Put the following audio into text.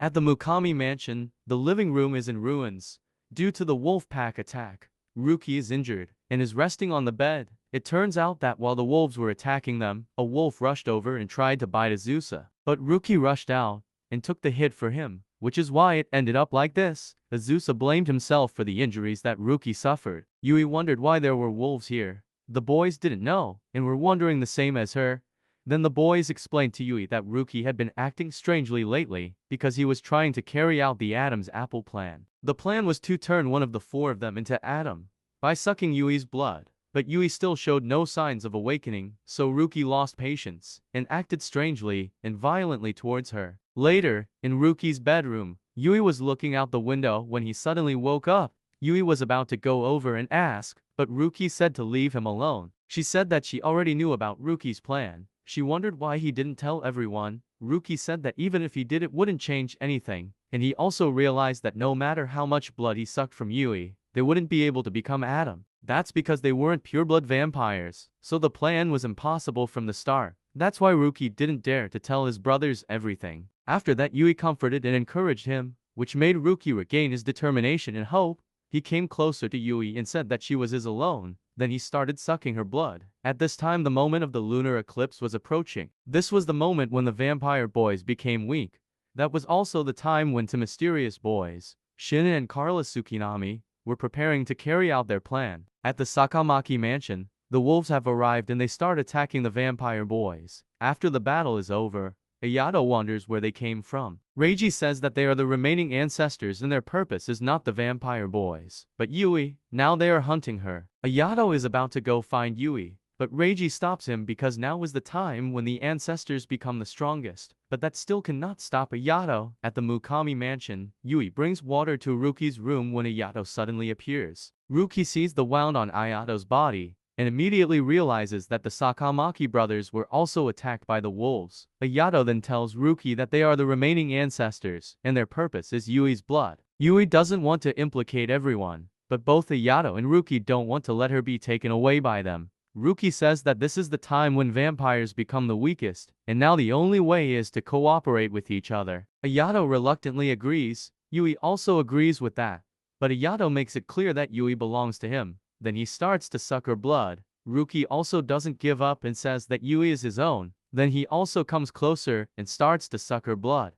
At the Mukami mansion, the living room is in ruins. Due to the wolf pack attack, Ruki is injured and is resting on the bed. It turns out that while the wolves were attacking them, a wolf rushed over and tried to bite Azusa. But Ruki rushed out and took the hit for him, which is why it ended up like this. Azusa blamed himself for the injuries that Ruki suffered. Yui wondered why there were wolves here. The boys didn't know, and were wondering the same as her. Then the boys explained to Yui that Ruki had been acting strangely lately, because he was trying to carry out the Adam's apple plan. The plan was to turn one of the four of them into Adam, by sucking Yui's blood. But Yui still showed no signs of awakening, so Ruki lost patience, and acted strangely and violently towards her. Later, in Ruki's bedroom, Yui was looking out the window when he suddenly woke up. Yui was about to go over and ask, but Ruki said to leave him alone. She said that she already knew about Ruki's plan. She wondered why he didn't tell everyone. Ruki said that even if he did it wouldn't change anything, and he also realized that no matter how much blood he sucked from Yui, they wouldn't be able to become Adam. That's because they weren't pureblood vampires, so the plan was impossible from the start. That's why Ruki didn't dare to tell his brothers everything. After that, Yui comforted and encouraged him, which made Ruki regain his determination and hope. He came closer to Yui and said that she was his alone. Then he started sucking her blood. At this time, the moment of the lunar eclipse was approaching. This was the moment when the vampire boys became weak. That was also the time when two mysterious boys, Shina and Carla Tsukinami, were preparing to carry out their plan. At the Sakamaki mansion, the wolves have arrived and they start attacking the vampire boys. After the battle is over, Ayato wonders where they came from. Reiji says that they are the remaining ancestors and their purpose is not the vampire boys, but Yui. Now they are hunting her. Ayato is about to go find Yui, but Reiji stops him because now is the time when the ancestors become the strongest. But that still cannot stop Ayato. At the Mukami mansion, Yui brings water to Ruki's room when Ayato suddenly appears. Ruki sees the wound on Ayato's body, and immediately realizes that the Sakamaki brothers were also attacked by the wolves. Ayato then tells Ruki that they are the remaining ancestors, and their purpose is Yui's blood. Yui doesn't want to implicate everyone, but both Ayato and Ruki don't want to let her be taken away by them. Ruki says that this is the time when vampires become the weakest, and now the only way is to cooperate with each other. Ayato reluctantly agrees. Yui also agrees with that, but Ayato makes it clear that Yui belongs to him. Then he starts to suck her blood. Ruki also doesn't give up and says that Yui is his own. Then he also comes closer and starts to suck her blood.